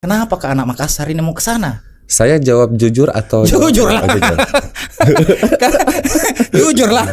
Kenapa ke anak Makassar ini mau ke sana? Saya jawab jujur atau Jujur lah. Jujur lah.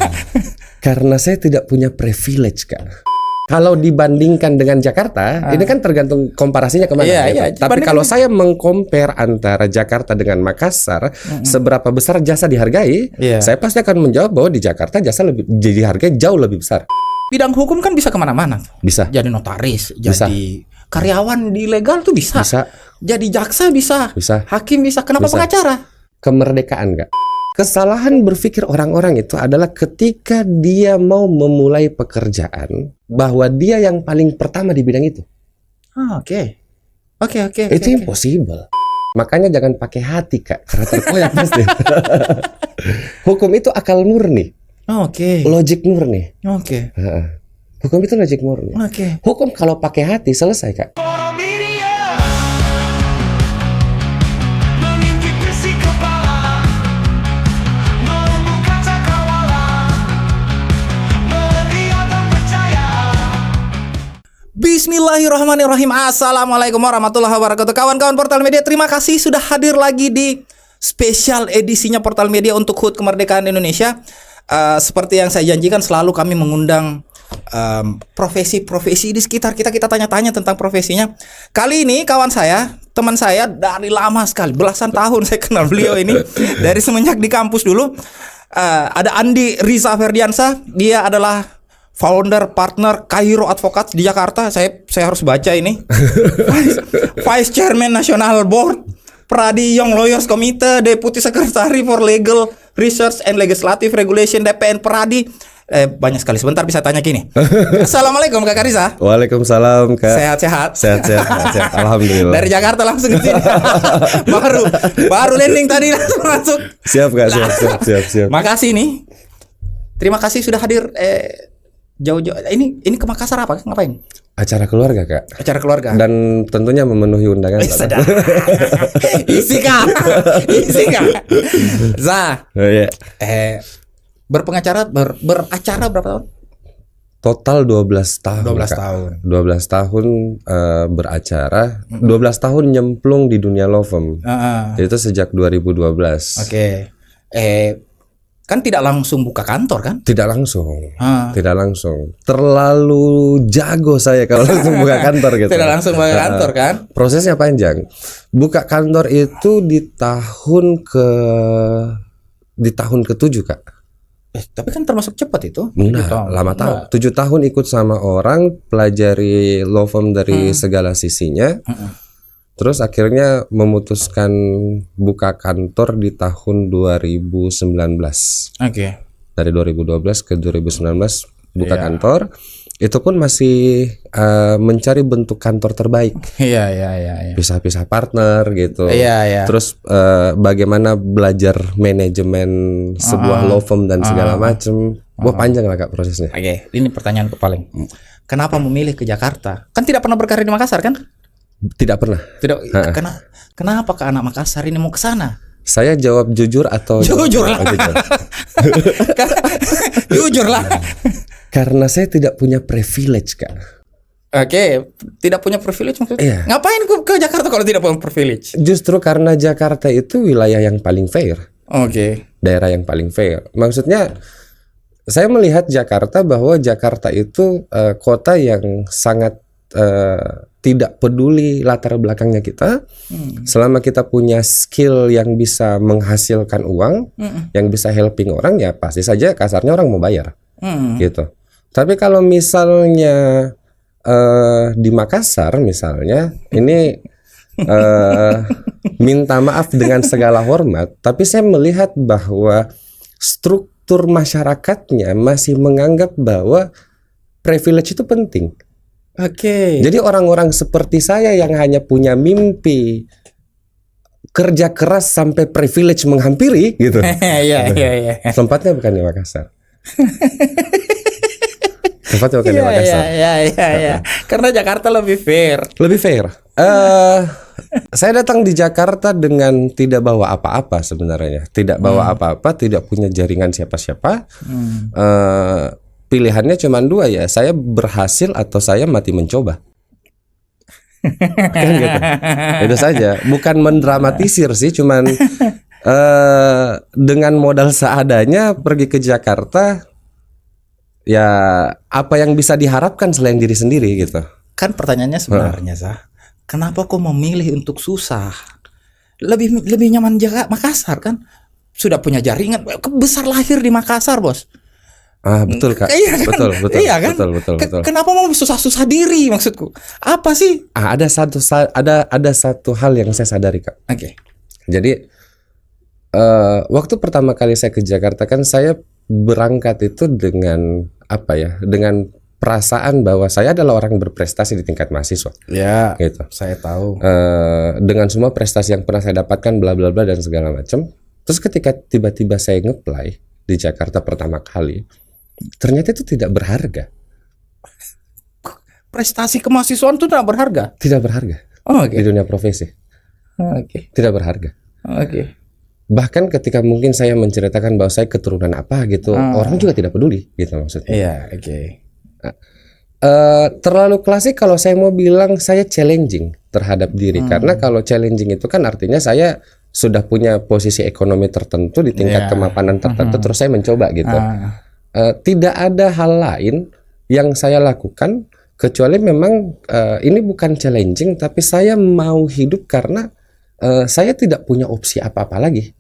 Karena saya tidak punya privilege, Kak. Kalau dibandingkan dengan Jakarta, ini kan tergantung komparasinya kemana. Iya, gitu. iya. Tapi kalau saya mengcompare antara Jakarta dengan Makassar, seberapa besar jasa dihargai, saya pasti akan menjawab bahwa di Jakarta jasa lebih dihargai jauh lebih besar. Bidang hukum kan bisa kemana-mana. Bisa. Jadi notaris, Bisa. jadi karyawan di legal tuh bisa. Bisa. Jadi jaksa bisa. Bisa. Hakim bisa. Kenapa Bisa. pengacara? Kemerdekaan, Kak. Kesalahan berpikir orang-orang itu adalah ketika dia mau memulai pekerjaan, bahwa dia yang paling pertama di bidang itu. Oke. Itu impossible. Makanya jangan pakai hati, Kak, karena terkoyak pasti. Hukum itu akal murni, Oke. logik murni. Oke. Hukum itu logik murni. Oke. Hukum kalau pakai hati selesai, Kak. Bismillahirrahmanirrahim. Assalamualaikum warahmatullahi wabarakatuh. Kawan-kawan Portal Media, terima kasih sudah hadir lagi di spesial edisinya Portal Media untuk HUT Kemerdekaan Indonesia. Seperti yang saya janjikan, selalu kami mengundang profesi-profesi di sekitar kita. Kita tanya-tanya tentang profesinya. Kali ini kawan saya, teman saya dari lama sekali, belasan tahun saya kenal beliau ini dari semenjak di kampus dulu. Ada Andi Riza Ferdiansyah. Dia adalah founder partner Cairo Advocates di Jakarta. Saya harus baca ini. Vice Chairman National Board Pradi Young Lawyers Committee, Deputy Secretary for Legal Research and Legislative Regulation DPN Pradi. Banyak sekali. Sebentar bisa tanya gini. Assalamualaikum Kak Riza. Waalaikumsalam, Kak. Sehat-sehat. Sehat. Alhamdulillah. Dari Jakarta langsung ke sini. baru landing tadi langsung masuk. Siap, Kak. Siap. Makasih nih. Terima kasih sudah hadir. Jauh-jauh. Ini ke Makassar apa? Ngapain? Acara keluarga, Kak. Acara keluarga. Dan tentunya memenuhi undangan. Sedap. Isi kak. Zah. Iya. Beracara berapa tahun? Total 12 tahun. 12 Kak. tahun. 12 tahun beracara, 12 tahun nyemplung di dunia law firm. Itu sejak 2012. Oke. Kan tidak langsung buka kantor kan? Tidak langsung. Terlalu jago saya kalau langsung buka kantor gitu. Tidak langsung buka kantor kan? Prosesnya panjang. Buka kantor itu di tahun ke-7, Kak. Tapi kan termasuk cepat itu. Lama tahun. 7 tahun ikut sama orang, pelajari law firm dari segala sisinya. Terus akhirnya memutuskan buka kantor di tahun 2019. Oke. Dari 2012 ke 2019 buka kantor. Itu pun masih mencari bentuk kantor terbaik. Iya. Pisah-pisah partner gitu. Iya. Terus bagaimana belajar manajemen sebuah law firm dan segala macam. Wah, panjang lah, Kak, prosesnya. Oke. Ini pertanyaan paling. Kenapa memilih ke Jakarta? Kan tidak pernah berkarir di Makassar kan? Tidak pernah. Kenapa ke anak Makassar ini mau ke sana? Saya jawab jujur atau Jujur lah. Jujur lah. Karena saya tidak punya privilege, Kak. Oke, tidak punya privilege maksudnya? Iya. Ngapain ke Jakarta kalau tidak punya privilege? Justru karena Jakarta itu wilayah yang paling fair. Oke. Daerah yang paling fair. Maksudnya saya melihat Jakarta bahwa Jakarta itu kota yang sangat tidak peduli latar belakangnya kita. Selama kita punya skill yang bisa menghasilkan uang, yang bisa helping orang, ya pasti saja kasarnya orang mau bayar. Gitu. Tapi kalau misalnya di Makassar misalnya, ini minta maaf dengan segala hormat, tapi saya melihat bahwa struktur masyarakatnya masih menganggap bahwa privilege itu penting. Oke. Jadi orang-orang seperti saya yang hanya punya mimpi kerja keras sampai privilege menghampiri gitu. Iya. Tempatnya bukan di Makassar. Tempatnya bukan di Makassar. Iya. Karena Jakarta lebih fair. Lebih fair. Saya datang di Jakarta dengan tidak bawa apa-apa sebenarnya. Tidak bawa apa-apa, tidak punya jaringan siapa-siapa. Pilihannya cuma 2 ya. Saya berhasil atau saya mati mencoba. Kan gitu. Itu saja, bukan mendramatisir sih, cuman dengan modal seadanya pergi ke Jakarta, ya apa yang bisa diharapkan selain diri sendiri gitu. Kan pertanyaannya sebenarnya kenapa kau memilih untuk susah? Lebih nyaman jaga Makassar kan? Sudah punya jaringan, besar lahir di Makassar, Bos. Betul Kak. Iya kan? Betul. Iya kan? Betul. Kenapa mau susah-susah diri maksudku? Apa sih? Ada satu hal yang saya sadari Kak. Oke. Jadi waktu pertama kali saya ke Jakarta kan saya berangkat itu dengan apa ya? Dengan perasaan bahwa saya adalah orang berprestasi di tingkat mahasiswa. Ya, Gitu. saya tahu. Dengan semua prestasi yang pernah saya dapatkan bla bla bla dan segala macam. Terus ketika tiba-tiba saya nge-apply di Jakarta pertama kali, ternyata itu tidak berharga. Prestasi kemahasiswaan itu tidak berharga. Tidak berharga Oh, oke. di dunia profesi. Oke. Tidak berharga. Oke. Bahkan ketika mungkin saya menceritakan bahwa saya keturunan apa gitu, orang juga tidak peduli gitu maksudnya. Iya, oke. Terlalu klasik kalau saya mau bilang saya challenging terhadap diri, karena kalau challenging itu kan artinya saya sudah punya posisi ekonomi tertentu di tingkat kemapanan tertentu, terus saya mencoba gitu. Tidak ada hal lain yang saya lakukan kecuali memang ini bukan challenging, tapi saya mau hidup karena saya tidak punya opsi apa-apa lagi.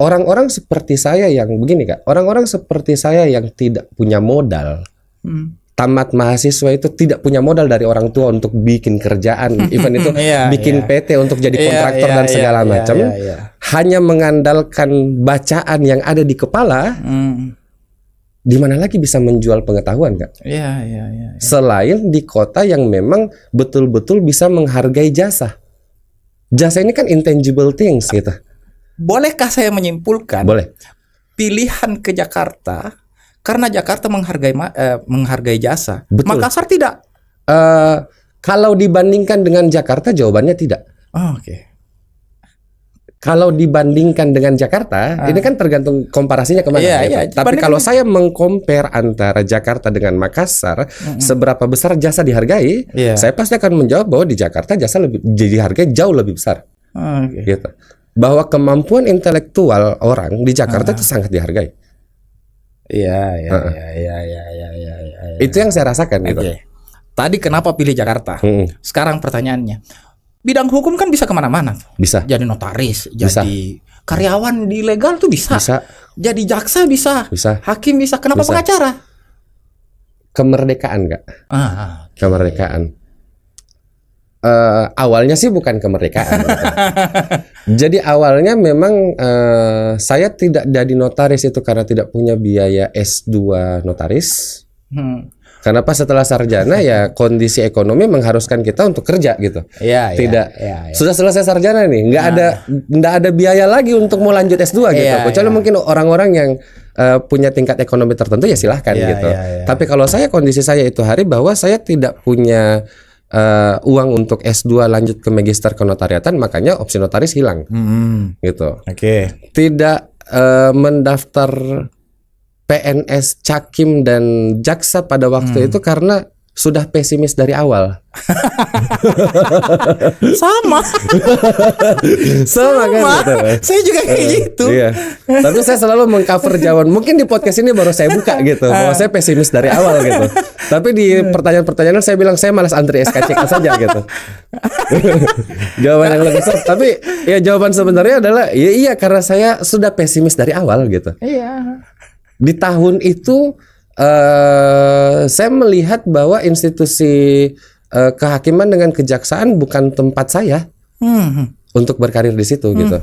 Orang-orang seperti saya yang begini Kak, orang-orang seperti saya yang tidak punya modal, tamat mahasiswa itu tidak punya modal dari orang tua untuk bikin kerjaan, even itu bikin PT untuk jadi kontraktor dan segala macam, hanya mengandalkan bacaan yang ada di kepala. Di mana lagi bisa menjual pengetahuan Kak? Iya. Selain di kota yang memang betul-betul bisa menghargai jasa. Jasa ini kan intangible things gitu. Bolehkah saya menyimpulkan Boleh. pilihan ke Jakarta karena Jakarta menghargai jasa, Betul. Makassar tidak? Kalau dibandingkan dengan Jakarta, jawabannya tidak. Oh, oke. Kalau dibandingkan dengan Jakarta, ini kan tergantung komparasinya kemana. Iya, gitu. iya. Tapi kalau saya mengcompare antara Jakarta dengan Makassar, seberapa besar jasa dihargai, saya pasti akan menjawab bahwa di Jakarta jasa dihargai jauh lebih besar. Oke. Gitu. Bahwa kemampuan intelektual orang di Jakarta itu sangat dihargai. Iya. Itu yang saya rasakan gitu. Oke. Tadi kenapa pilih Jakarta? Sekarang pertanyaannya, bidang hukum kan bisa kemana-mana. Bisa. Jadi notaris, Bisa. jadi karyawan di legal tuh bisa. Bisa. Jadi jaksa bisa. Bisa. Hakim bisa. Kenapa Bisa. pengacara? Kemerdekaan Kak. Kemerdekaan. Awalnya sih bukan kemerdekaan. Gitu. Jadi awalnya memang saya tidak jadi notaris itu karena tidak punya biaya S2 notaris. Karena pas setelah sarjana ya kondisi ekonomi mengharuskan kita untuk kerja gitu. Tidak. Sudah selesai sarjana nih, nggak ada biaya lagi untuk mau lanjut S2 gitu. Kecuali mungkin orang-orang yang punya tingkat ekonomi tertentu ya silahkan gitu. Tapi kalau kondisi saya itu hari bahwa saya tidak punya uang untuk S2 lanjut ke magister kenotariatan, makanya opsi notaris hilang. Gitu. Oke. Tidak mendaftar PNS, Cakim dan Jaksa pada waktu itu karena sudah pesimis dari awal. Sama. Sama kan gitu. Saya juga kayak gitu. Iya. Tapi saya selalu mengcover jawaban. Mungkin di podcast ini baru saya buka gitu bahwa saya pesimis dari awal gitu. Tapi di pertanyaan-pertanyaan saya bilang saya malas antri SKCK saja gitu. Jawaban yang lebih besar. Tapi ya jawaban sebenarnya adalah ya iya karena saya sudah pesimis dari awal gitu. Iya. Di tahun itu saya melihat bahwa institusi kehakiman dengan kejaksaan bukan tempat saya untuk berkarir di situ gitu,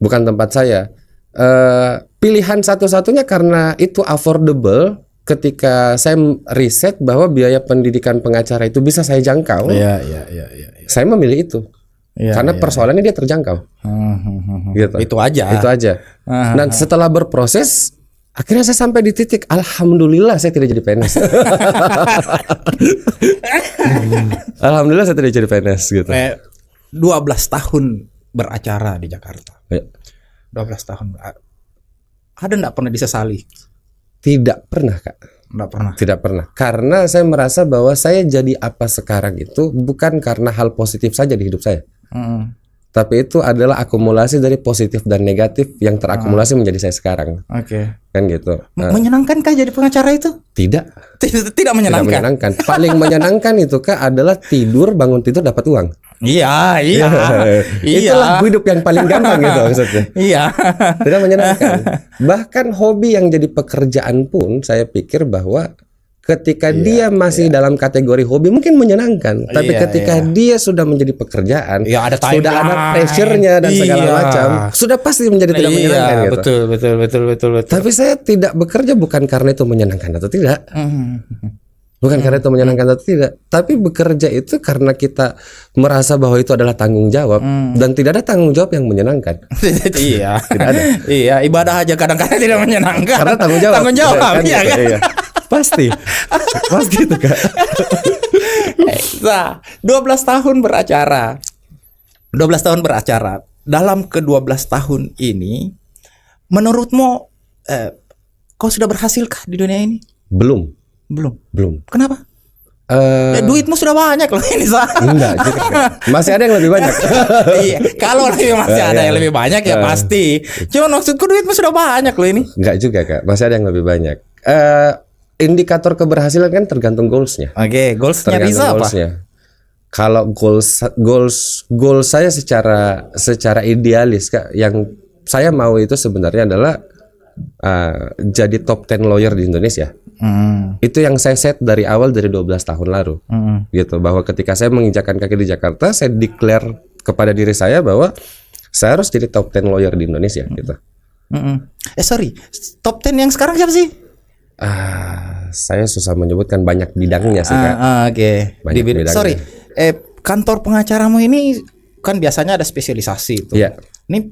bukan tempat saya. Pilihan satu-satunya karena itu affordable. Ketika saya riset bahwa biaya pendidikan pengacara itu bisa saya jangkau, saya memilih itu karena persoalannya dia terjangkau. Gitu. Itu aja. Dan setelah berproses. Akhirnya saya sampai di titik alhamdulillah saya tidak jadi PNS. Alhamdulillah saya tidak jadi PNS gitu. 12 tahun beracara di Jakarta. 12 tahun. Ada enggak pernah disesali? Tidak pernah Kak. Enggak pernah. Tidak pernah. Karena saya merasa bahwa saya jadi apa sekarang itu bukan karena hal positif saja di hidup saya. Tapi itu adalah akumulasi dari positif dan negatif yang terakumulasi menjadi saya sekarang. Oke. Kan gitu. Menyenangkankah jadi pengacara itu? Tidak. Tidak menyenangkan. Tidak menyenangkan. Paling menyenangkan itu adalah tidur, bangun tidur dapat uang. Iya. Itulah hidup yang paling gampang gitu maksudnya. Iya. Tidak menyenangkan. Bahkan hobi yang jadi pekerjaan pun saya pikir bahwa ketika dia masih dalam kategori hobi mungkin menyenangkan, tapi ketika dia sudah menjadi pekerjaan, ada sudah ada pressure-nya dan segala macam, sudah pasti menjadi tidak menyenangkan gitu. Betul. Tapi saya tidak bekerja bukan karena itu menyenangkan atau tidak. Bukan karena itu menyenangkan atau tidak, tapi bekerja itu karena kita merasa bahwa itu adalah tanggung jawab dan tidak ada tanggung jawab yang menyenangkan. Iya. Tidak ada. Iya, ibadah aja kadang-kadang tidak menyenangkan. Karena tanggung jawab. Tanggung jawab, kan, iya gitu, kan? iya. Pasti itu Kak. Nah, 12 tahun beracara. 12 tahun beracara. Dalam ke-12 tahun ini, menurutmu kau sudah berhasilkah di dunia ini? Belum. Kenapa? Duitmu sudah banyak loh ini, Sa. Enggak juga, Kak. Masih ada yang lebih banyak. Iya, kalau masih ada yang lebih banyak ya pasti. Cuma maksudku duitmu sudah banyak loh ini. Enggak juga, Kak. Masih ada yang lebih banyak. Indikator keberhasilan kan tergantung goals-nya. Oke, goals-nya bisa apa? Kalau goals saya secara idealis, Kak, yang saya mau itu sebenarnya adalah jadi top 10 lawyer di Indonesia. Itu yang saya set dari awal dari 12 tahun lalu. Gitu, bahwa ketika saya menginjakkan kaki di Jakarta, saya declare kepada diri saya bahwa saya harus jadi top 10 lawyer di Indonesia gitu. Sorry, top 10 yang sekarang siapa sih? Saya susah menyebutkan banyak bidangnya sih, Kak. Oke. Banyak bidangnya. Sorry, kantor pengacaramu ini kan biasanya ada spesialisasi itu. Iya. Ini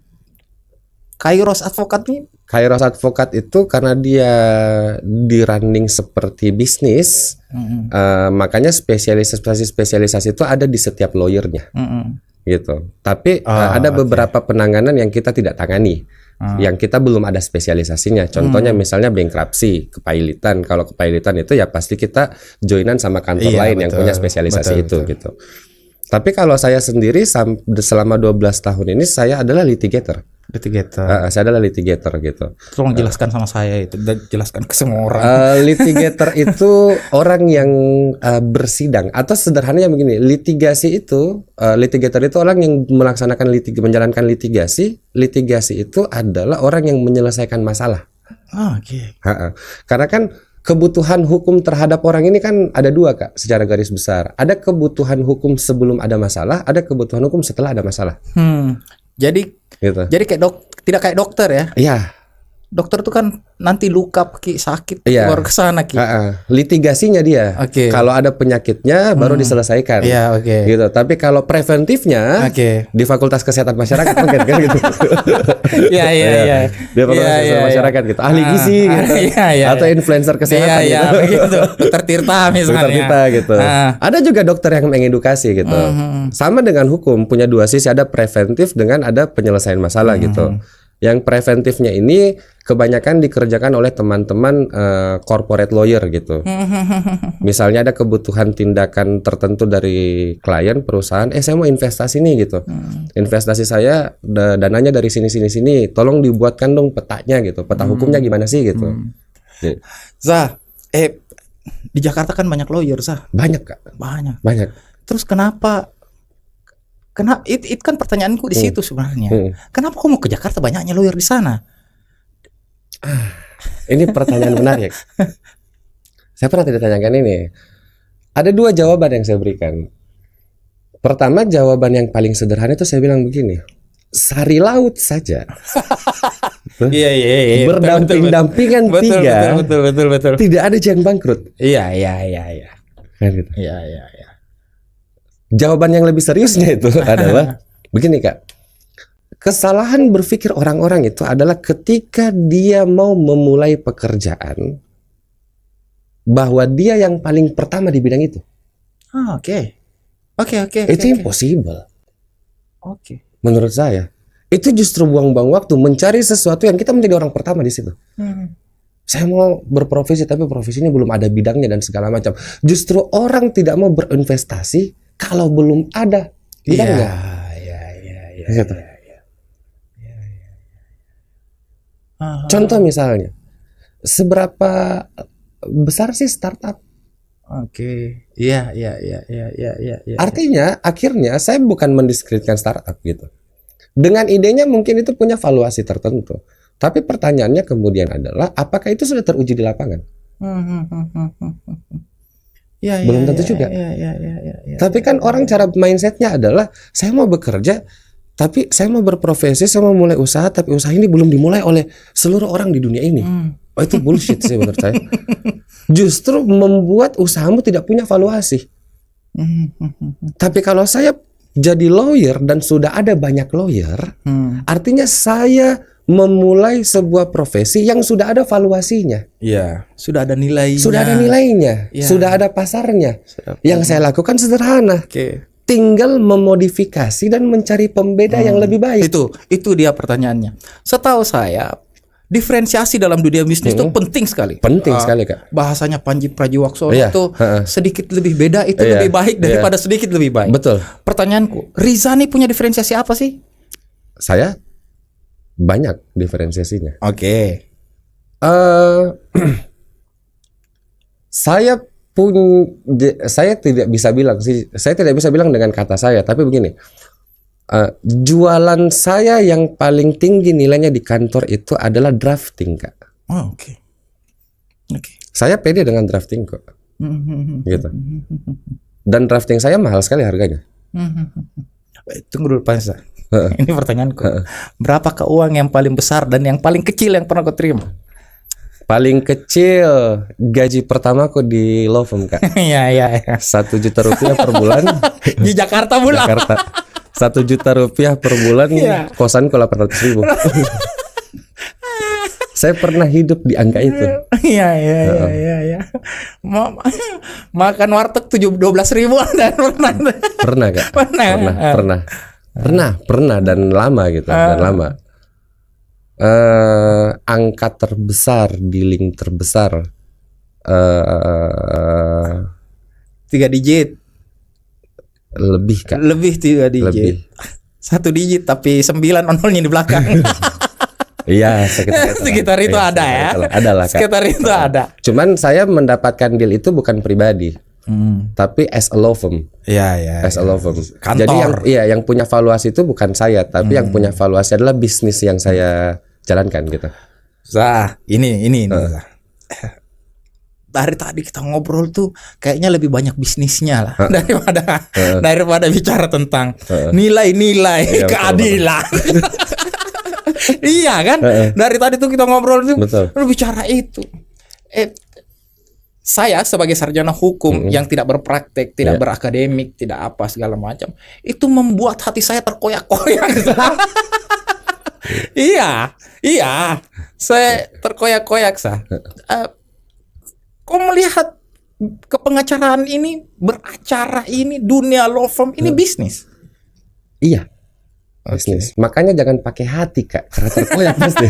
Kairos Advokat nih. Kairos Advokat itu karena dia di running seperti bisnis, makanya spesialisasi itu ada di setiap lawyernya, gitu. Tapi ada beberapa penanganan yang kita tidak tangani. Yang kita belum ada spesialisasinya. Contohnya misalnya bankruptsi, kepailitan. Kalau kepailitan itu ya pasti kita joinan sama kantor lain yang punya spesialisasi itu gitu. Tapi kalau saya sendiri selama 12 tahun ini saya adalah litigator. Saya adalah litigator gitu. Tolong jelaskan sama saya itu, dan jelaskan ke semua orang. Litigator itu orang yang bersidang, atau sederhananya begini, litigator itu orang yang menjalankan litigasi. Litigasi itu adalah orang yang menyelesaikan masalah. Oke. Karena kan kebutuhan hukum terhadap orang ini kan ada dua, Kak, secara garis besar. Ada kebutuhan hukum sebelum ada masalah, ada kebutuhan hukum setelah ada masalah. Jadi gitu. Jadi tidak kayak dokter ya? Iya. Dokter tuh kan nanti luka, sakit, Iya. keluar ke sana litigasinya dia. Oke. Kalau ada penyakitnya baru diselesaikan. Iya, oke. Gitu. Tapi kalau preventifnya di Fakultas Kesehatan Masyarakat mungkin kan gitu. Iya. Di Fakultas Kesehatan Masyarakat gitu. Ahli gizi gitu. Atau influencer kesehatan gitu. Begitu. Dokter Tirta misalnya. Dokter Tirta gitu. Ada juga dokter yang mengedukasi gitu. Sama dengan hukum, punya dua sisi, ada preventif dengan ada penyelesaian masalah gitu. Yang preventifnya ini kebanyakan dikerjakan oleh teman-teman corporate lawyer gitu. Misalnya ada kebutuhan tindakan tertentu dari klien perusahaan, saya mau investasi nih gitu. Investasi saya dananya dari sini, tolong dibuatkan dong petanya gitu. Peta hukumnya gimana sih gitu. Zah, di Jakarta kan banyak lawyer, Zah. Banyak, Kak. Banyak. Terus kenapa itu kan pertanyaanku di situ sebenarnya. Kenapa kau mau ke Jakarta, banyaknya lawyer di sana? Ini pertanyaan menarik. Saya pernah ditanyakan ini. Ada dua jawaban yang saya berikan. Pertama, jawaban yang paling sederhana itu saya bilang begini. Sari laut saja. Iya. Berdamping-dampingan tiga. Betul. Tidak ada yang bangkrut. Iya. Kan gitu. Iya. Jawaban yang lebih seriusnya itu adalah begini, Kak. Kesalahan berpikir orang-orang itu adalah ketika dia mau memulai pekerjaan bahwa dia yang paling pertama di bidang itu. Oke. Itu impossible. Oke. Menurut saya, itu justru buang-buang waktu mencari sesuatu yang kita menjadi orang pertama di situ. Saya mau berprofesi tapi profesinya belum ada bidangnya dan segala macam. Justru orang tidak mau berinvestasi kalau belum ada bidangnya. Iya. Gitu. Contoh misalnya, seberapa besar sih startup? Oke. Iya. Artinya akhirnya saya bukan mendiskreditkan startup gitu. Dengan idenya mungkin itu punya valuasi tertentu. Tapi pertanyaannya kemudian adalah apakah itu sudah teruji di lapangan? Belum tentu juga. Tapi kan orang cara mindsetnya adalah saya mau bekerja, tapi saya mau berprofesi, saya mau mulai usaha, tapi usaha ini belum dimulai oleh seluruh orang di dunia ini. Oh, itu bullshit sih menurut saya. Justru membuat usahamu tidak punya valuasi. Tapi kalau saya jadi lawyer dan sudah ada banyak lawyer, artinya saya memulai sebuah profesi yang sudah ada valuasinya. Iya, sudah ada nilainya. Sudah ada nilainya, Ya. sudah ada pasarnya. Yang saya lakukan sederhana. Oke. Tinggal memodifikasi dan mencari pembeda yang lebih baik. Itu dia pertanyaannya. Setahu saya, diferensiasi dalam dunia bisnis itu penting sekali. Penting sekali, Kak. Bahasanya Panji Pragiwaksono Iya, itu sedikit lebih beda itu Iya, lebih baik daripada sedikit lebih baik. Betul. Pertanyaanku, Riza nih punya diferensiasi apa sih? Saya banyak diferensiasinya. Oke. Saya tidak bisa bilang sih. Saya tidak bisa bilang dengan kata saya. Tapi begini, jualan saya yang paling tinggi nilainya di kantor itu adalah drafting, Kak. Oh, oke. Saya pede dengan drafting kok, gitu. Dan drafting saya mahal sekali harganya. Tunggu dulu Pak Riza. Ini pertanyaanku. Berapakah uang yang paling besar dan yang paling kecil yang pernah kau terima? Paling kecil gaji pertamaku di law firm, Kak. Iya. 1 juta rupiah per bulan. Di Jakarta pula. Jakarta. 1 juta rupiah per bulan. Iya. Kosanku 800.000. Saya pernah hidup di angka itu. Iya. Makan warteg 12.000 dan Pernah, Kak. Pernah dan lama gitu, dan lama. Angka terbesar di link terbesar 3 digit. lebih, Kak. Lebih 3 digit. Lebih. 1 digit tapi 9 nolnya di belakang. Iya, Sekitar itu ada ya. Ada lah, Kak. Sekitar itu ada. Cuman saya mendapatkan deal itu bukan pribadi, tapi as a law firm. Iya. As a law firm. Kantor. Jadi yang punya valuasi itu bukan saya, tapi yang punya valuasi adalah bisnis yang saya jalankan gitu. Ini. Zah. Dari tadi kita ngobrol tuh kayaknya lebih banyak bisnisnya lah daripada bicara tentang nilai-nilai Iya, keadilan. Iya kan? Dari tadi tuh kita ngobrol tuh lu bicara itu. Saya sebagai sarjana hukum yang tidak berpraktek, tidak berakademik, tidak apa segala macam, itu membuat hati saya terkoyak-koyak. Iya. Saya terkoyak-koyak, Sah. Kau melihat kepengacaraan ini, beracara ini, dunia law firm ini bisnis. Iya. Bisnis. Makanya jangan pakai hati, Kak, karena terkoyak pasti.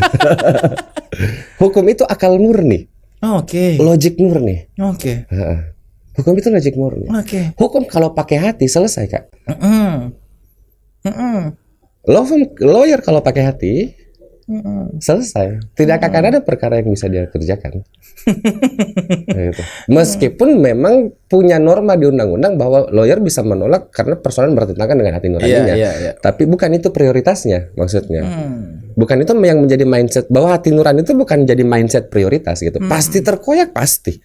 Hukum itu akal murni. Oke. Logik murni. Oke. Hukum itu logik murni. Oke. Hukum kalau pakai hati selesai, Kak. Lawyer kalau pakai hati selesai. Tidak akan ada perkara yang bisa dia kerjakan. Gitu. Meskipun memang punya norma di undang-undang bahwa lawyer bisa menolak karena persoalan bertentangan dengan hati nuraninya. Iya. Tapi bukan itu prioritasnya, maksudnya. Bukan itu yang menjadi mindset bahwa hati nurani itu bukan jadi mindset prioritas gitu. Pasti terkoyak pasti.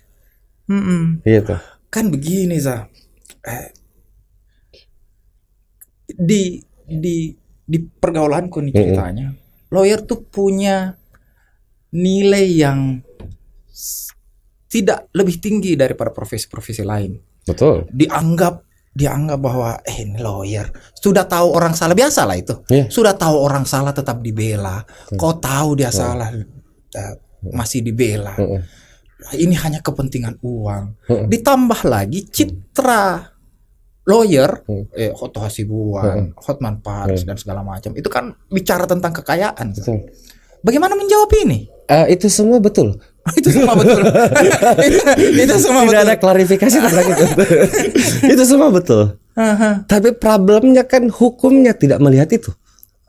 Gitu. Kan begini, Zah. Di pergaulanku nih ceritanya. Lawyer tuh punya nilai yang tidak lebih tinggi daripada profesi-profesi lain. Betul. Dianggap bahwa ini lawyer sudah tahu orang salah, biasa lah itu. Sudah tahu orang salah tetap dibela. Kau tahu dia salah masih dibela. Ini hanya kepentingan uang. Ditambah lagi citra lawyer, Otto Hasibuan, Hotman Paris dan segala macam. Itu kan bicara tentang kekayaan. Betul. Bagaimana menjawab ini? Itu semua betul. Itu semua betul. Itu semua Tidak betul. ada klarifikasi tentang itu. Itu semua betul. Tapi problemnya kan hukumnya tidak melihat itu.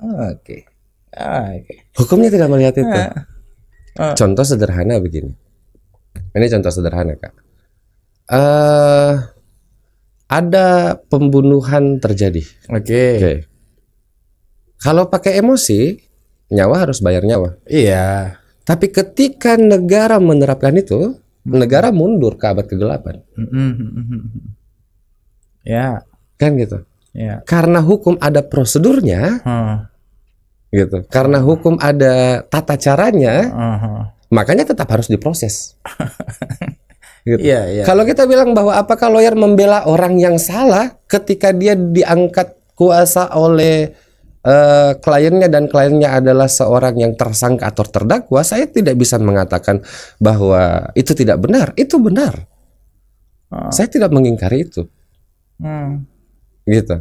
Oke. Oke. Hukumnya tidak melihat itu. Contoh sederhana begini. Ini contoh sederhana, Kak. Ada pembunuhan terjadi. Oke. Kalau pakai emosi, nyawa harus bayar nyawa. Iya. Tapi ketika negara menerapkan itu, negara mundur ke abad ke-8. Ya. Kan gitu. Ya. Karena hukum ada prosedurnya, gitu. Karena hukum ada tata caranya, makanya tetap harus diproses. Gitu. Iya, iya. Kalau kita bilang bahwa apakah lawyer membela orang yang salah ketika dia diangkat kuasa oleh kliennya dan kliennya adalah seorang yang tersangka atau terdakwa, saya tidak bisa mengatakan bahwa itu tidak benar. Itu benar. Saya tidak mengingkari itu. Gitu.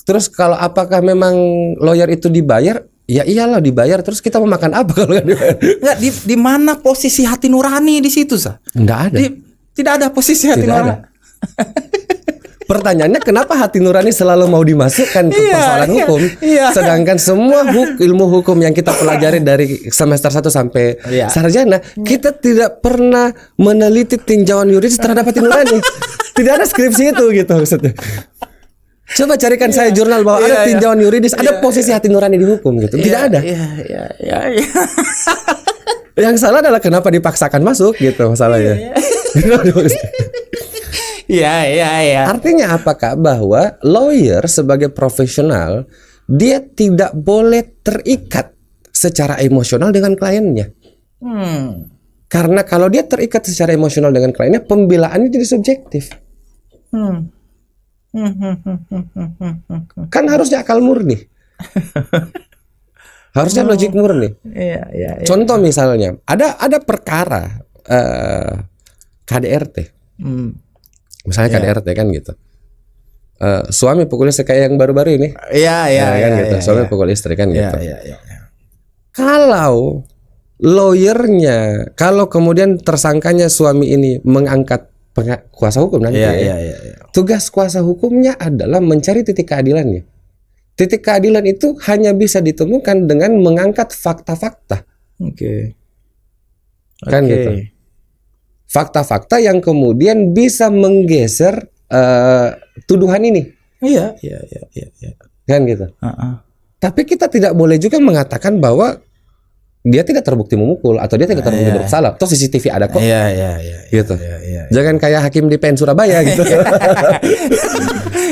Terus kalau apakah memang lawyer itu dibayar? Ya iyalah dibayar. Terus kita mau makan apa kalau nggak dibayar? Nggak, di mana posisi hati nurani di situ, Sa? Nggak ada. Tidak ada posisi hati Tidak nurani. ada. Pertanyaannya kenapa hati nurani selalu mau dimasukkan ke persoalan hukum, sedangkan semua ilmu hukum yang kita pelajari dari semester 1 sampai sarjana, kita tidak pernah meneliti tinjauan yuridis terhadap hati nurani. Tidak ada skripsi itu gitu maksudnya. Coba carikan saya jurnal bahwa ada tinjauan yuridis, ada posisi hati nurani di hukum gitu. Tidak ada. Yang salah adalah kenapa dipaksakan masuk gitu masalahnya. Iya. Artinya apakah bahwa lawyer sebagai profesional dia tidak boleh terikat secara emosional dengan kliennya. Karena kalau dia terikat secara emosional dengan kliennya, pembelaannya jadi subjektif. Kan harusnya akal murni. Harusnya logik murni. Iya. Contoh misalnya, ada perkara KDRT. Misalnya KDRT kan gitu. Suami pukul istri kayak yang baru-baru ini. Iya. Kan gitu. Suami pukul istri kan gitu. Iya. Kalau lawyernya, kalau kemudian tersangkanya suami ini mengangkat kuasa hukum nanti, tugas kuasa hukumnya adalah mencari titik keadilannya. Titik keadilan itu hanya bisa ditemukan dengan mengangkat fakta-fakta. Kan gitu. Fakta-fakta yang kemudian bisa menggeser tuduhan ini. Iya. Kan gitu. Tapi kita tidak boleh juga mengatakan bahwa dia tidak terbukti memukul atau dia tidak terbukti bersalah. Toh CCTV ada kok. Iya. Gitu. Jangan kayak hakim di PN Surabaya gitu.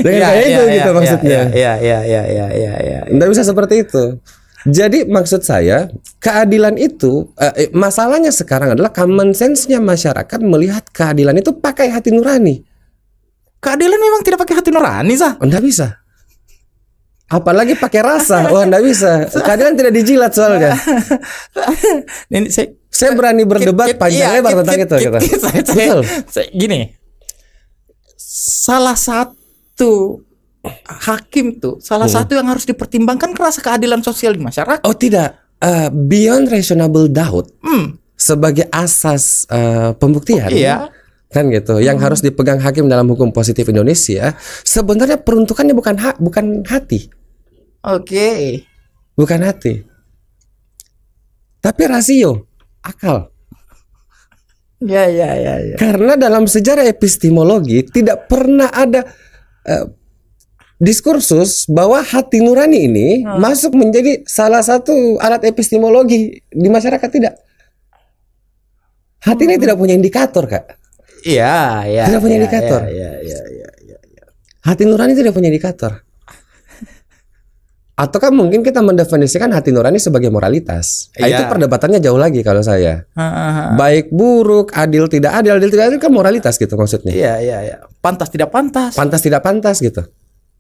Jangan kayak itu gitu maksudnya. Iya. Nggak bisa seperti itu. Jadi maksud saya keadilan itu masalahnya sekarang adalah common sense-nya masyarakat melihat keadilan itu pakai hati nurani. Keadilan memang tidak pakai hati nurani, Sa. Nggak bisa. Apalagi pakai rasa. Wah, nggak bisa. Keadilan tidak dijilat soalnya. Ini Saya berani berdebat panjang lebar tentang itu. Betul. Gini, salah satu hakim tuh salah satu yang harus dipertimbangkan rasa keadilan sosial di masyarakat. Oh tidak, beyond reasonable doubt sebagai asas pembuktian. Kan gitu. Yang harus dipegang hakim dalam hukum positif Indonesia sebenarnya peruntukannya bukan hati. Bukan hati. Tapi rasio, akal. Ya. Karena dalam sejarah epistemologi tidak pernah ada diskursus bahwa hati nurani ini masuk menjadi salah satu alat epistemologi di masyarakat. Tidak. Hati ini tidak punya indikator, Kak. Iya. Tidak punya indikator. Iya. Hati nurani tidak punya indikator. Ataukah mungkin kita mendefinisikan hati nurani sebagai moralitas? Itu perdebatannya jauh lagi kalau saya. Baik buruk, adil tidak adil kan moralitas gitu maksudnya. Iya. Pantas tidak pantas. Pantas tidak pantas gitu.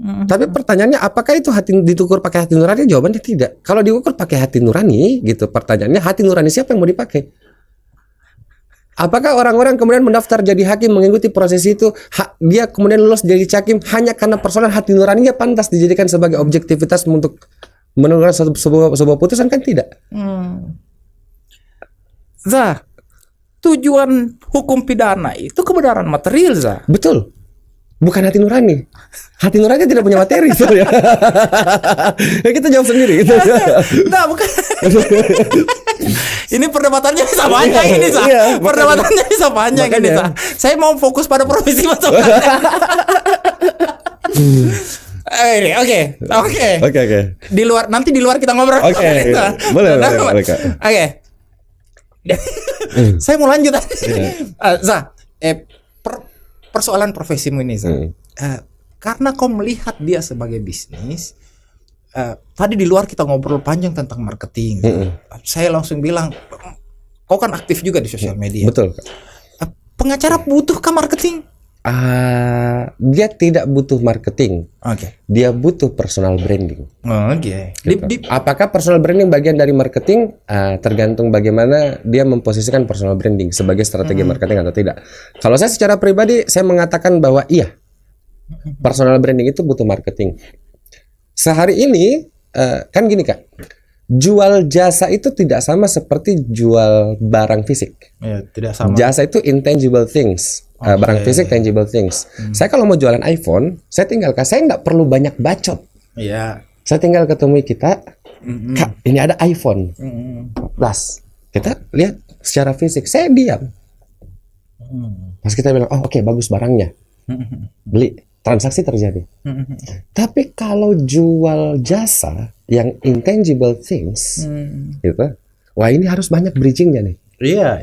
Tapi pertanyaannya apakah itu hati diukur pakai hati nurani? Jawabannya tidak. Kalau diukur pakai hati nurani gitu, pertanyaannya hati nurani siapa yang mau dipakai? Apakah orang-orang kemudian mendaftar jadi hakim mengikuti proses itu, dia kemudian lulus jadi hakim hanya karena persoalan hati nuraninya pantas dijadikan sebagai objektivitas untuk menentukan sebuah putusan? Kan tidak. tujuan hukum pidana itu kebenaran material, Za. Betul. Bukan hati nurani. Hati nurani tidak punya materi soalnya. Ya kita jawab sendiri gitu. Nah, bukan. Ini perdebatannya bisa panjang ini, Sa. Iya, Perdebatannya bisa panjang ini, Sa. Saya mau fokus pada profesi masuk. Oke. Di luar kita ngobrol. Oke. Boleh, Kak. Oke. Saya mau lanjut. Za, persoalan profesimu ini, Za. Karena kau melihat dia sebagai bisnis, tadi di luar kita ngobrol panjang tentang marketing. Saya langsung bilang, kau kan aktif juga di sosial media. Betul. Pengacara butuhkah marketing? Dia tidak butuh marketing. Oke. Dia butuh personal branding. Oke. Apakah personal branding bagian dari marketing? Tergantung bagaimana dia memposisikan personal branding sebagai strategi marketing atau tidak. Kalau saya secara pribadi, saya mengatakan bahwa iya, personal branding itu butuh marketing. Sehari ini, kan gini Kak, jual jasa itu tidak sama seperti jual barang fisik. Ya, tidak sama. Jasa itu intangible things. Barang fisik tangible things. Saya kalau mau jualan iPhone, saya nggak perlu banyak bacot. Iya. Saya tinggal ketemu kita, Kak, ini ada iPhone. Plus, kita lihat secara fisik. Saya diam. Pas kita bilang, oh oke, bagus barangnya, beli, transaksi terjadi. Tapi kalau jual jasa yang intangible things, gitu, wah ini harus banyak bridgingnya nih. Iya.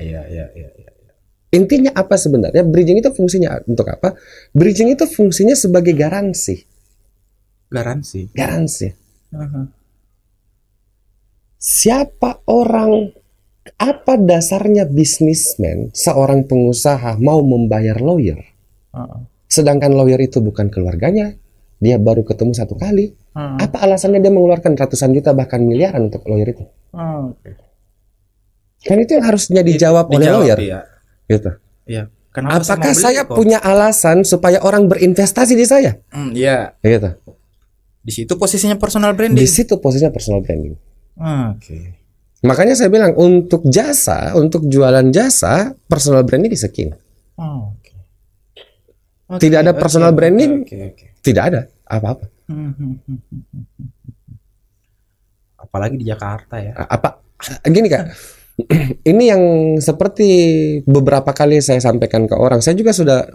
Intinya apa sebenarnya? Bridging itu fungsinya untuk apa? Bridging itu fungsinya sebagai garansi. Garansi. Siapa orang, apa dasarnya bisnismen, seorang pengusaha mau membayar lawyer? Sedangkan lawyer itu bukan keluarganya, dia baru ketemu satu kali. Apa alasannya dia mengeluarkan ratusan juta bahkan miliaran untuk lawyer itu? Kan itu yang harusnya dijawab oleh lawyer. Iya. Gitu. Iya. Kenapa Apakah saya punya alasan supaya orang berinvestasi di saya? Iya. Gitu. Di situ posisinya personal branding. Di situ posisinya personal branding. Oke. Makanya saya bilang untuk jasa, untuk jualan jasa, personal branding is a king. Oke. Tidak ada personal branding, Oke. tidak ada apa-apa. Apalagi di Jakarta ya. Gini Kak, ini yang seperti beberapa kali saya sampaikan ke orang, saya juga sudah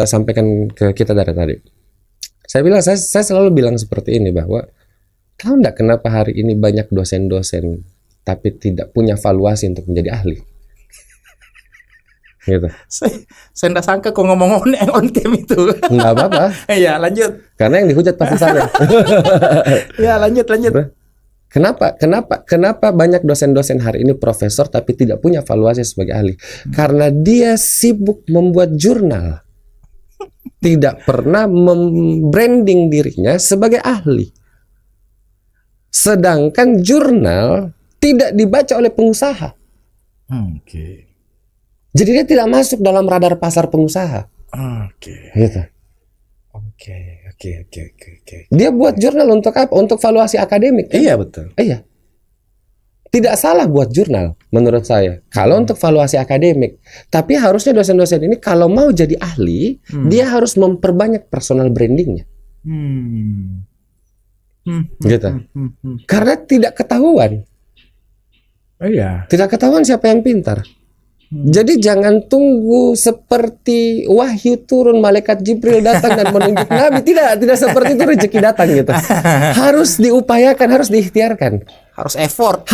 sampaikan ke kita dari tadi. Saya bilang, saya selalu bilang seperti ini bahwa tahu enggak kenapa hari ini banyak dosen-dosen tapi tidak punya valuasi untuk menjadi ahli? Gitu. Saya enggak sangka kok ngomong on cam itu. Enggak apa-apa. Iya, lanjut. Karena yang dihujat pasti saya. Ya, lanjut. Kenapa banyak dosen-dosen hari ini profesor tapi tidak punya valuasi sebagai ahli? Karena dia sibuk membuat jurnal. Tidak pernah membranding dirinya sebagai ahli. Sedangkan jurnal tidak dibaca oleh pengusaha. Oke. Jadi dia tidak masuk dalam radar pasar pengusaha. Oke. Gitu. Oke. Dia buat jurnal untuk apa? Untuk valuasi akademik. Iya, betul. Iya. Tidak salah buat jurnal menurut saya. Kalau untuk valuasi akademik. Tapi harusnya dosen-dosen ini kalau mau jadi ahli, dia harus memperbanyak personal brandingnya. Gitu. Karena tidak ketahuan. Iya. Tidak ketahuan siapa yang pintar. Jadi jangan tunggu seperti wahyu turun, malaikat Jibril datang dan menunjuk Nabi. Tidak seperti itu rezeki datang gitu. Harus diupayakan, harus diikhtiarkan. Harus effort.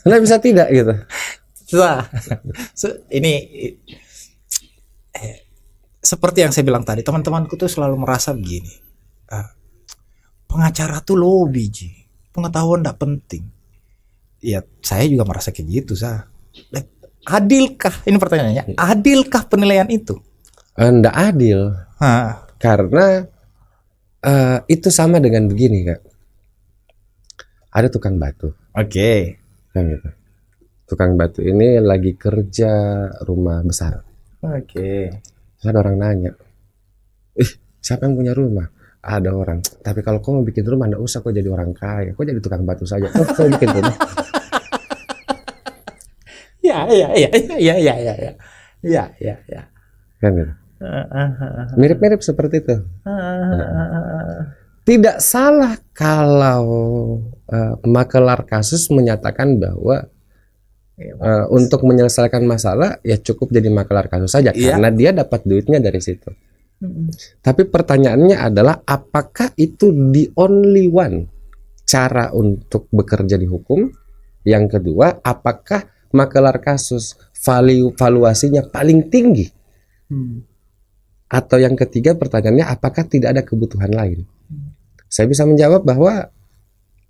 Nggak bisa tidak gitu. Nah, ini seperti yang saya bilang tadi, teman-temanku tuh selalu merasa begini. Pengacara tuh lobby, pengetahuan tidak penting. Ya, saya juga merasa kayak gitu, Adilkah, ini pertanyaannya, adilkah penilaian itu? Nggak adil. Karena itu sama dengan begini Kak. Ada tukang batu. Oke. Kan gitu. Tukang batu ini lagi kerja rumah besar. Oke. Terus ada orang nanya, siapa yang punya rumah? Ada orang. Tapi kalau kau mau bikin rumah, nggak usah kau jadi orang kaya. Kau jadi tukang batu saja. Kau bikin rumah. Iya, iya, iya, iya, iya, iya, iya. Iya, iya, iya. Kan gitu. Mirip-mirip seperti itu. Tidak salah kalau makelar kasus menyatakan bahwa untuk menyelesaikan masalah ya cukup jadi makelar kasus saja karena dia dapat duitnya dari situ. Tapi pertanyaannya adalah apakah itu the only one cara untuk bekerja di hukum? Yang kedua, apakah makelar kasus valuasinya paling tinggi? Atau yang ketiga pertanyaannya apakah tidak ada kebutuhan lain? Saya bisa menjawab bahwa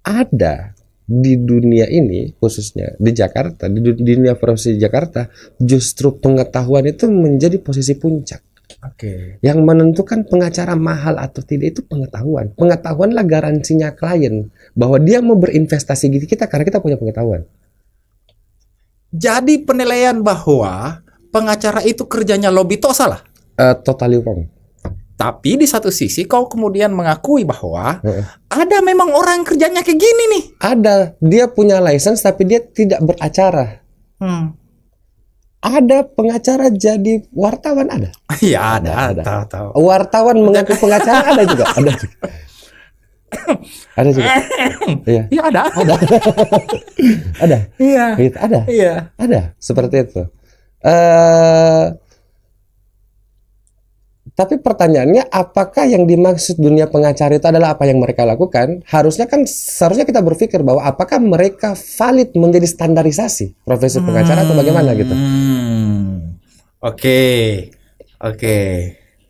ada di dunia ini, khususnya di Jakarta, di dunia profesi Jakarta, justru pengetahuan itu menjadi posisi puncak. Oke. Yang menentukan pengacara mahal atau tidak itu pengetahuan. Pengetahuanlah garansinya klien bahwa dia mau berinvestasi di kita karena kita punya pengetahuan. Jadi penilaian bahwa pengacara itu kerjanya lobby itu salah. Totally wrong. Tapi di satu sisi kau kemudian mengakui bahwa ada memang orang yang kerjanya kayak gini nih. Ada, dia punya license tapi dia tidak beracara. Ada pengacara jadi wartawan ada. Iya ada. Tahu. Wartawan mengaku pengacara ada juga. Ada juga. Ada juga. Iya. Iya ada. Ada. Iya. Gitu, ada. Iya. Ada seperti itu. Tapi pertanyaannya, apakah yang dimaksud dunia pengacara itu adalah apa yang mereka lakukan? Seharusnya kita berpikir bahwa apakah mereka valid menjadi standarisasi profesi pengacara atau bagaimana gitu? Oke.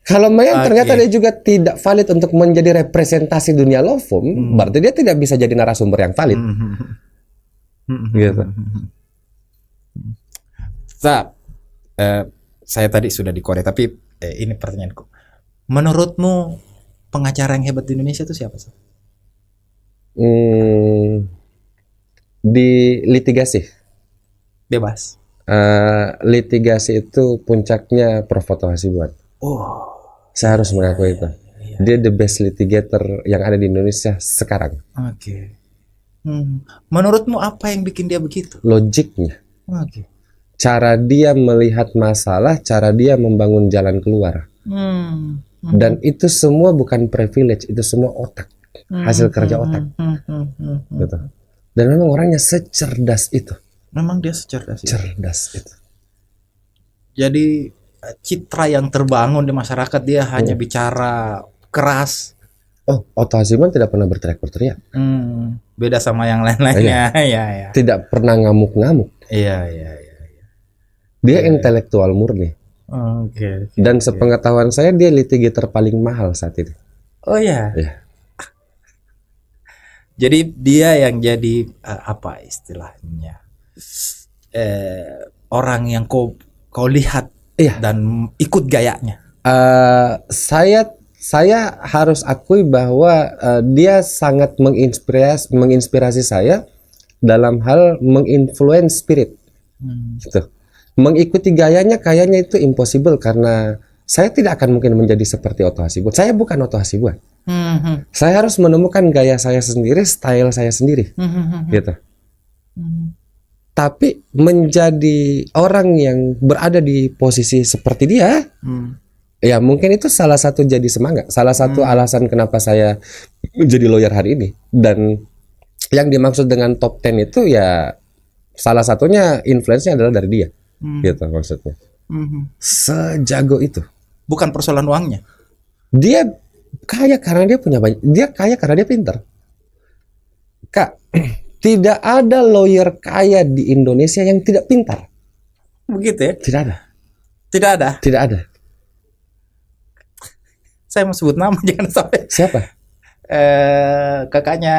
Kalau memang ternyata dia juga tidak valid untuk menjadi representasi dunia law firm, berarti dia tidak bisa jadi narasumber yang valid. Gitu. Saya tadi sudah dikorek, tapi ini pertanyaanku. Menurutmu pengacara yang hebat di Indonesia itu siapa sih? Di litigasi. Bebas. Litigasi itu puncaknya Prof. Foto Hasibuan. Saya harus mengakui itu. Dia the best litigator yang ada di Indonesia sekarang. Oke. Menurutmu apa yang bikin dia begitu? Logiknya. Oke. Cara dia melihat masalah, cara dia membangun jalan keluar. Dan itu semua bukan privilege, itu semua otak. Hasil kerja otak. Gitu. Dan memang orangnya secerdas itu. Memang dia secerdas itu. Cerdas itu. Jadi citra yang terbangun di masyarakat dia hanya bicara keras. Oh, Otto Hasibuan tidak pernah berteriak-teriak. Beda sama yang lain-lainnya. Iya. Tidak pernah ngamuk-ngamuk. Iya. Dia intelektual murni. Oke. Dan sepengetahuan saya dia litigator paling mahal saat ini. Oh ya. Iya. Jadi dia yang jadi apa istilahnya? Orang yang kau lihat dan ikut gayanya. Saya harus akui bahwa dia sangat menginspirasi saya dalam hal menginfluence spirit. Gitu. Mengikuti gayanya kayaknya itu impossible karena saya tidak akan mungkin menjadi seperti Otto Hasibuan. Saya bukan Otto Hasibuan. Saya harus menemukan gaya saya sendiri, style saya sendiri, gitu. Tapi menjadi orang yang berada di posisi seperti dia, ya mungkin itu salah satu jadi semangat, salah satu alasan kenapa saya menjadi lawyer hari ini. Dan yang dimaksud dengan top 10 itu ya salah satunya influence-nya adalah dari dia. Gitu maksudnya. Sejago itu. Bukan persoalan uangnya. Dia kaya karena dia punya banyak. Dia kaya karena dia pintar. Kak, tidak ada lawyer kaya di Indonesia yang tidak pintar. Begitu ya? Tidak ada. Tidak ada. Tidak ada. Saya mau sebut nama jangan sampai. Siapa? Kakaknya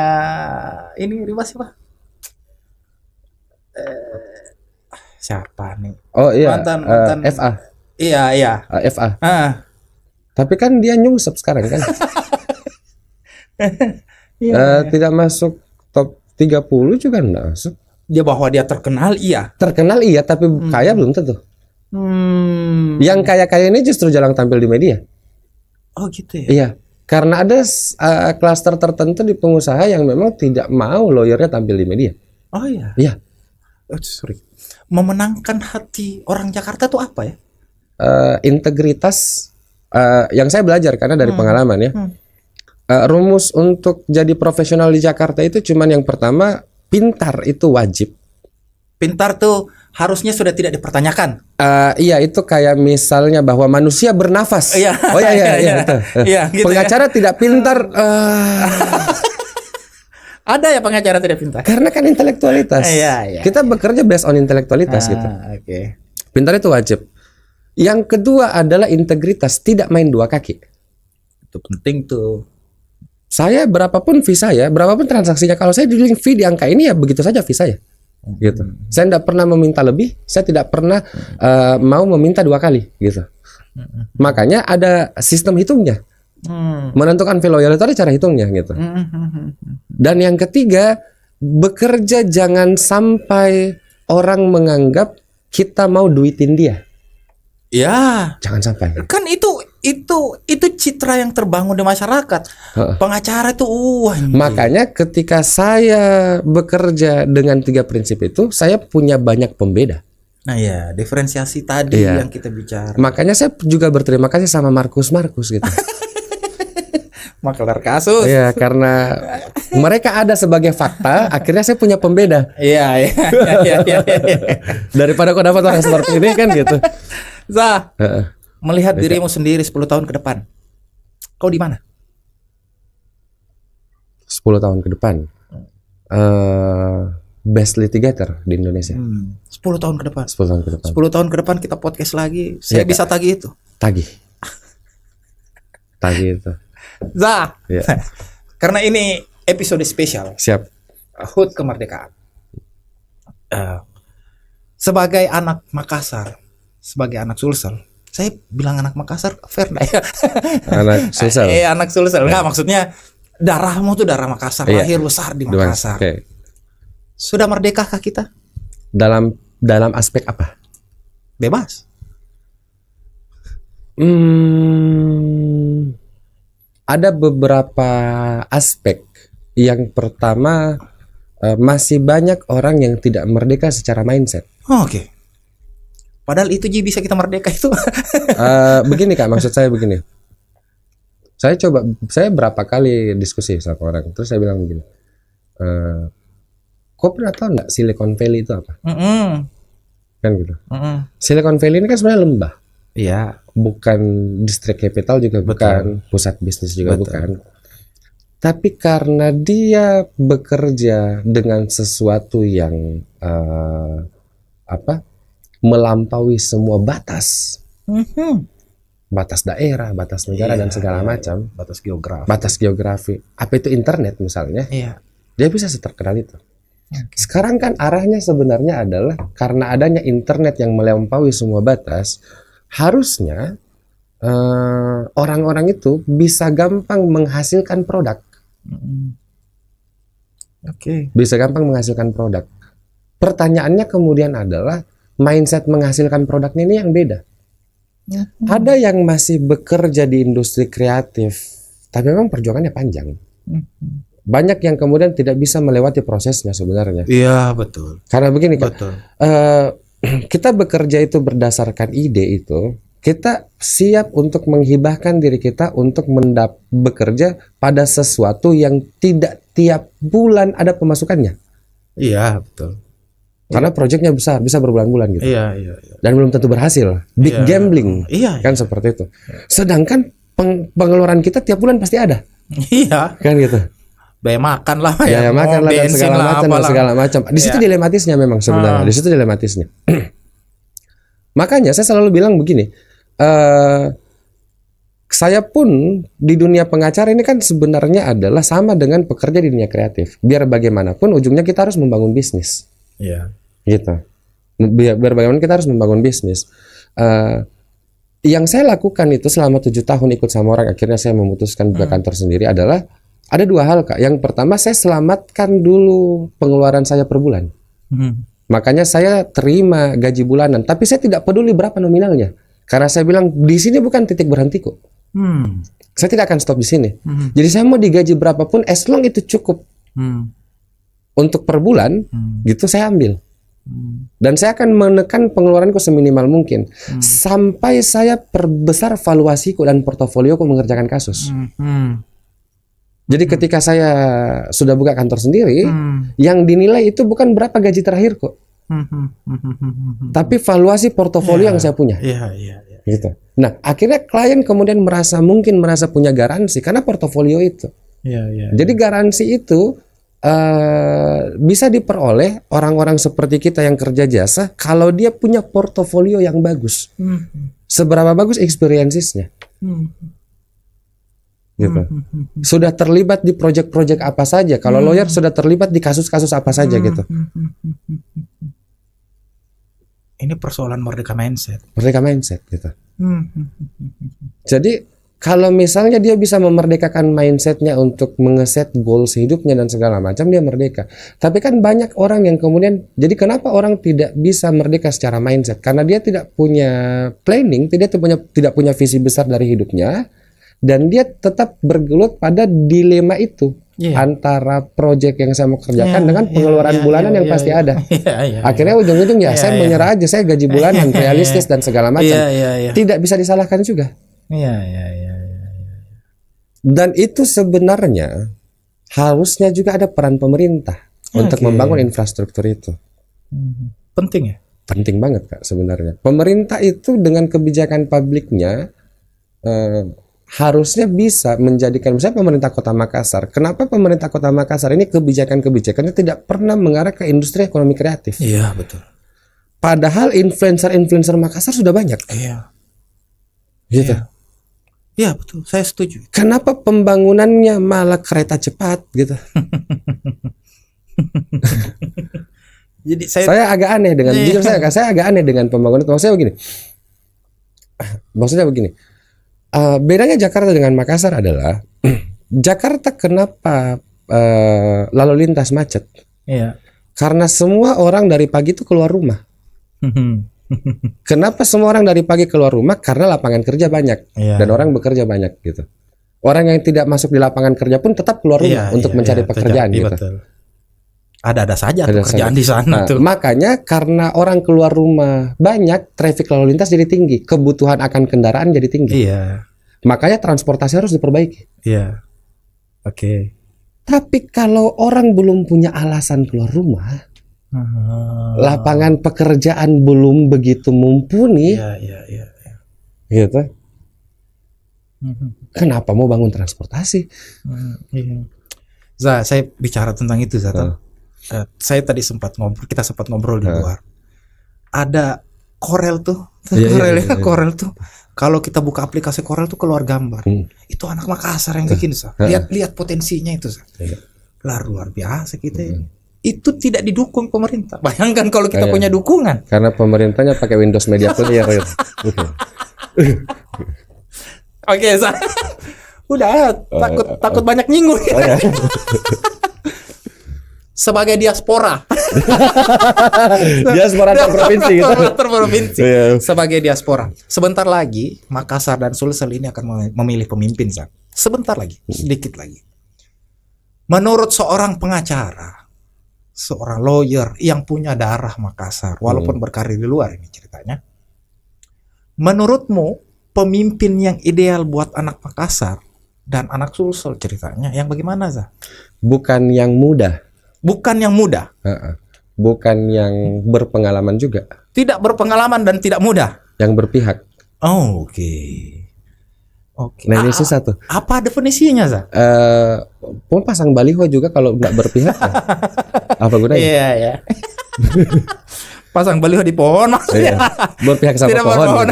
ini Riba siapa? Siapa nih? Oh iya, mantan FA. Iya. FA. Tapi kan dia nyungsep sekarang kan. Tidak masuk top 30 juga enggak masuk. Dia bahwa dia terkenal iya. Terkenal iya, tapi kaya belum tentu. Yang kaya-kaya ini justru jarang tampil di media. Oh gitu ya. Iya, karena ada klaster tertentu di pengusaha yang memang tidak mau lawyernya tampil di media. Oh iya. Iya. Oh sorry. memenangkan hati orang Jakarta tuh apa ya? Integritas, yang saya belajar karena dari pengalaman ya. Hmm. Rumus untuk jadi profesional di Jakarta itu cuman yang pertama, pintar itu wajib. Pintar tuh harusnya sudah tidak dipertanyakan. Iya, itu kayak misalnya bahwa manusia bernafas. Iya. Oh iya itu. Iya, gitu Pengacara tidak pintar Ada ya pengacara tidak pintar? karena kan intelektualitas. Iya. Kita bekerja based on intelektualitas gitu. Oke. Pintar itu wajib. Yang kedua adalah integritas, tidak main dua kaki. Itu penting tuh. Saya berapapun fee saya, berapapun transaksinya, kalau saya dealing fee di angka ini ya begitu saja fee saya. Gitu. Saya tidak pernah meminta lebih, saya tidak pernah mau meminta dua kali gitu. Makanya ada sistem hitungnya. Menentukan fee loyal itu ada cara hitungnya gitu. Dan yang ketiga, bekerja jangan sampai orang menganggap kita mau duitin dia. Ya, Jangan sampai. kan itu citra yang terbangun di masyarakat. Pengacara itu anjing. Makanya ketika saya bekerja dengan 3 prinsip itu, saya punya banyak pembeda. Nah ya, diferensiasi tadi Iya. yang kita bicara. Makanya saya juga berterima kasih sama Markus gitu. Maklar kasus. Iya, karena mereka ada sebagai fakta, akhirnya saya punya pembeda. Iya. Daripada kau dapat orang seperti ini kan gitu. Zah, Heeh. melihat dirimu sendiri 10 tahun ke depan. Kau di mana? 10 tahun ke depan. Best litigator di Indonesia. 10 tahun ke depan. 10 tahun ke depan. 10 tahun ke depan kita podcast lagi. Saya Iya, bisa tagih itu. Tagih itu. Zah. Iya. Karena ini episode spesial. Siap. HUT kemerdekaan. Sebagai anak Makassar, sebagai anak Sulsel, saya bilang anak Makassar fair nggak ya? Anak Sulsel. Anak Sulsel. Enggak, maksudnya darahmu tuh darah Makassar, Iya. lahir besar di Dua, Makassar. Oke. Sudah merdekakah kita? Dalam aspek apa? Bebas. Ada beberapa aspek. Yang pertama, masih banyak orang yang tidak merdeka secara mindset. Oke. Padahal itu Ji bisa kita merdeka itu. Begini Kak, maksud saya begini. Saya berapa kali diskusi sama orang, terus saya bilang begini. Kau pernah tahu nggak Silicon Valley itu apa? Kan gitu. Silicon Valley ini kan sebenarnya lembah. Iya. Bukan distrik capital juga bukan, pusat bisnis juga bukan. Tapi karena dia bekerja dengan sesuatu yang melampaui semua batas, batas daerah, batas negara dan segala macam, batas geografi. Apa itu internet misalnya? Iya. Dia bisa terkenal itu. Sekarang kan arahnya sebenarnya adalah karena adanya internet yang melampaui semua batas, harusnya orang-orang itu bisa gampang menghasilkan produk. Oke. Bisa gampang menghasilkan produk. Pertanyaannya kemudian adalah mindset menghasilkan produknya ini yang beda. Ada yang masih bekerja di industri kreatif, tapi memang perjuangannya panjang. Banyak yang kemudian tidak bisa melewati prosesnya sebenarnya. Iya, betul. Karena begini Kak, Betul. kita bekerja itu berdasarkan ide itu, kita siap untuk menghibahkan diri kita untuk bekerja pada sesuatu yang tidak tiap bulan ada pemasukannya. Iya, betul. Karena proyeknya besar, bisa berbulan-bulan gitu. Iya. Dan belum tentu berhasil. Big Iya. gambling. Iya. Kan seperti itu. Sedangkan pengeluaran kita tiap bulan pasti ada. Iya. Kan gitu. Biaya makan lah Ya, makan lah dan bensin segala lah, macam dan apalah. segala macam. Di situ dilematisnya memang sebenarnya. Di situ dilematisnya. Makanya saya selalu bilang begini. Saya pun di dunia pengacara ini kan sebenarnya adalah sama dengan pekerja di dunia kreatif. Biar bagaimanapun ujungnya kita harus membangun bisnis. Iya. Gitu. Biar bagaimana kita harus membangun bisnis. Yang saya lakukan itu selama 7 tahun ikut sama orang, akhirnya saya memutuskan buka kantor sendiri adalah ada 2 hal Kak. Yang pertama, saya selamatkan dulu pengeluaran saya per bulan. Makanya saya terima gaji bulanan, tapi saya tidak peduli berapa nominalnya. Karena saya bilang di sini bukan titik berhentiku. Saya tidak akan stop di sini. Jadi saya mau digaji berapapun, as long itu cukup untuk per bulan, gitu saya ambil. Dan saya akan menekan pengeluaranku seminimal mungkin sampai saya perbesar valuasiku dan portofolioku mengerjakan kasus. Jadi ketika saya sudah buka kantor sendiri, yang dinilai itu bukan berapa gaji terakhir kok, tapi valuasi portofolio yang saya punya. Gitu. Nah, akhirnya klien kemudian merasa punya garansi karena portofolio itu. Jadi garansi itu bisa diperoleh orang-orang seperti kita yang kerja jasa kalau dia punya portofolio yang bagus. Seberapa bagus experiences-nya. Gitu. Sudah terlibat di project-project apa saja. Kalau lawyer sudah terlibat di kasus-kasus apa saja gitu. Ini persoalan merdeka mindset. Merdeka mindset gitu. Jadi kalau misalnya dia bisa memerdekakan mindsetnya untuk mengeset goals hidupnya dan segala macam, dia merdeka. Tapi kan banyak orang yang kemudian, jadi kenapa orang tidak bisa merdeka secara mindset? Karena dia tidak punya planning, tidak punya visi besar dari hidupnya, dan dia tetap bergelut pada dilema itu antara proyek yang saya mau kerjakan dengan pengeluaran bulanan yang pasti ada. Akhirnya ujung-ujung saya menyerah aja, saya gaji bulanan realistis dan segala macam. Tidak bisa disalahkan juga. Dan itu sebenarnya harusnya juga ada peran pemerintah untuk membangun infrastruktur itu. Penting ya? Penting banget Kak sebenarnya. Pemerintah itu dengan kebijakan publiknya harusnya bisa menjadikan, misalnya pemerintah Kota Makassar. Kenapa pemerintah Kota Makassar ini kebijakan-kebijakannya tidak pernah mengarah ke industri ekonomi kreatif? Iya betul. Padahal influencer-influencer Makassar sudah banyak. Gitu. Iya betul, saya setuju. Kenapa pembangunannya malah kereta cepat gitu? Jadi saya agak aneh dengan jujur saya agak aneh dengan pembangunan. Maksudnya begini. Bedanya Jakarta dengan Makassar adalah Jakarta kenapa lalu lintas macet? Karena semua orang dari pagi itu keluar rumah. Kenapa semua orang dari pagi keluar rumah? Karena lapangan kerja banyak dan orang bekerja banyak gitu. Orang yang tidak masuk di lapangan kerja pun tetap keluar rumah untuk mencari pekerjaan gitu. Betul. Ada saja pekerjaan di sana tuh. Makanya karena orang keluar rumah banyak, traffic lalu lintas jadi tinggi, kebutuhan akan kendaraan jadi tinggi. Makanya transportasi harus diperbaiki. Oke. Tapi kalau orang belum punya alasan keluar rumah, lapangan pekerjaan belum begitu mumpuni, gitu. Kenapa mau bangun transportasi? Saya bicara tentang itu, saya tadi kita sempat ngobrol di luar. Ada Corel tuh, Corel tuh. Kalau kita buka aplikasi Corel tuh keluar gambar. Itu anak Makassar yang bikin, lihat potensinya itu, luar biasa kita. Itu tidak didukung pemerintah. Bayangkan kalau kita punya dukungan. Karena pemerintahnya pakai Windows Media Player. Oke, udah takut banyak nyinggung. Sebagai diaspora. Diaspora antar provinsi gitu. Provinsi. Sebagai diaspora. Sebentar lagi Makassar dan Sulsel ini akan memilih pemimpin, sebentar lagi, sedikit lagi. Menurut seorang pengacara, seorang lawyer yang punya darah Makassar, walaupun berkarir di luar ini ceritanya. Menurutmu pemimpin yang ideal buat anak Makassar dan anak Sulsel ceritanya yang bagaimana, Bukan yang muda. Bukan yang muda. Bukan yang berpengalaman juga. Tidak berpengalaman dan tidak muda. Yang berpihak. Oke. Nah ini susah tuh. Apa definisinya, Mau pasang baliho juga kalau nggak berpihak. Apa gunanya? Iya. Pasang baliho di pohon maksudnya. Berpihak sama tidak pohon.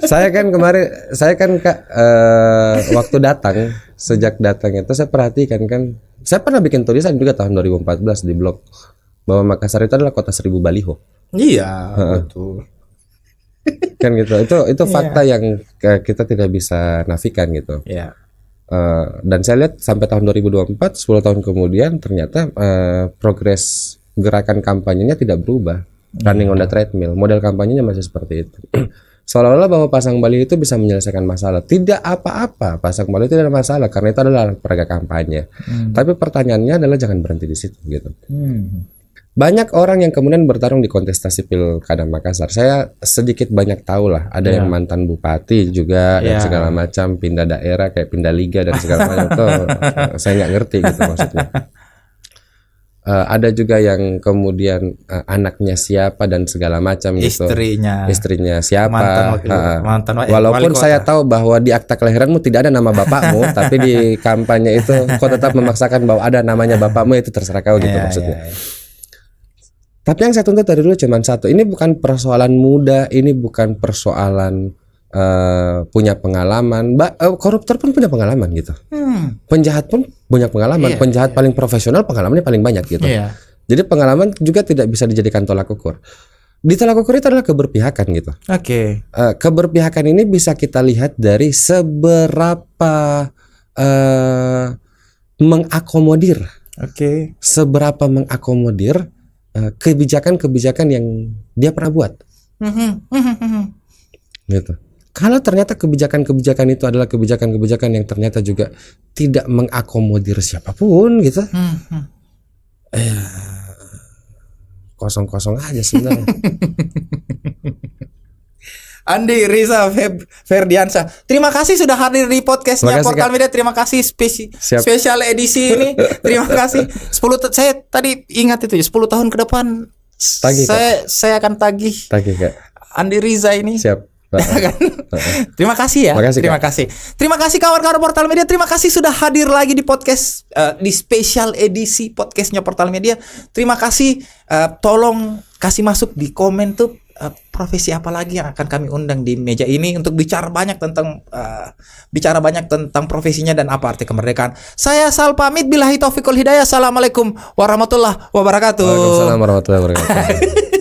Saya kan Kak, waktu datang, sejak datang itu saya perhatikan kan, saya pernah bikin tulisan juga tahun 2014 di blog bahwa Makassar itu adalah kota 1000 baliho. Iya, betul. Kan gitu. Itu fakta yang kita tidak bisa nafikan gitu. Dan saya lihat sampai tahun 2024, 10 tahun kemudian ternyata progres gerakan kampanyenya tidak berubah. Running on the treadmill, model kampanyenya masih seperti itu. Seolah-olah bahwa pasang baliho itu bisa menyelesaikan masalah. Tidak apa-apa, pasang baliho itu tidak ada masalah karena itu adalah peraga kampanye. Tapi pertanyaannya adalah jangan berhenti di situ gitu. Banyak orang yang kemudian bertarung di kontestasi Pilkada Makassar. Saya sedikit banyak tahu lah. Ada yang mantan bupati juga dan segala macam, pindah daerah kayak pindah liga dan segala macam. Itu saya nggak ngerti gitu maksudnya. Ada juga yang kemudian anaknya siapa dan segala macam gitu. Istrinya siapa. Walaupun saya tahu bahwa di akta kelahiranmu tidak ada nama bapakmu, tapi di kampanye itu kau tetap memaksakan bahwa ada namanya bapakmu, itu terserah kau gitu maksudnya. Tapi yang saya tuntut dari dulu cuma satu. Ini bukan persoalan muda, ini bukan persoalan punya pengalaman. Koruptor pun punya pengalaman gitu. Penjahat pun punya pengalaman. Penjahat paling profesional pengalamannya paling banyak gitu. Jadi pengalaman juga tidak bisa dijadikan tolak ukur. Di tolak ukur itu adalah keberpihakan gitu. Keberpihakan ini bisa kita lihat dari seberapa mengakomodir. Seberapa mengakomodir kebijakan-kebijakan yang dia pernah buat. Gitu. Kalau ternyata kebijakan-kebijakan itu adalah kebijakan-kebijakan yang ternyata juga tidak mengakomodir siapapun gitu. Kosong-kosong aja sebenarnya. Andi Riza Ferdiansyah, terima kasih sudah hadir di podcastnya Portal Media. Terima kasih spesial edisi ini. Terima kasih. Saya tadi ingat itu 10 tahun ke depan saya akan tagih Kak. Andi Riza ini. Siap. Terima kasih ya. Terima kasih kawan-kawan Portal Media. Terima kasih sudah hadir lagi di podcast di spesial edisi podcastnya Portal Media. Terima kasih. Tolong kasih masuk di komen tuh profesi apa lagi yang akan kami undang di meja ini untuk bicara banyak tentang profesinya dan apa arti kemerdekaan. Saya Sal pamit, billahi taufiqul hidayah. Assalamualaikum warahmatullahi wabarakatuh. Waalaikumsalam warahmatullahi wabarakatuh.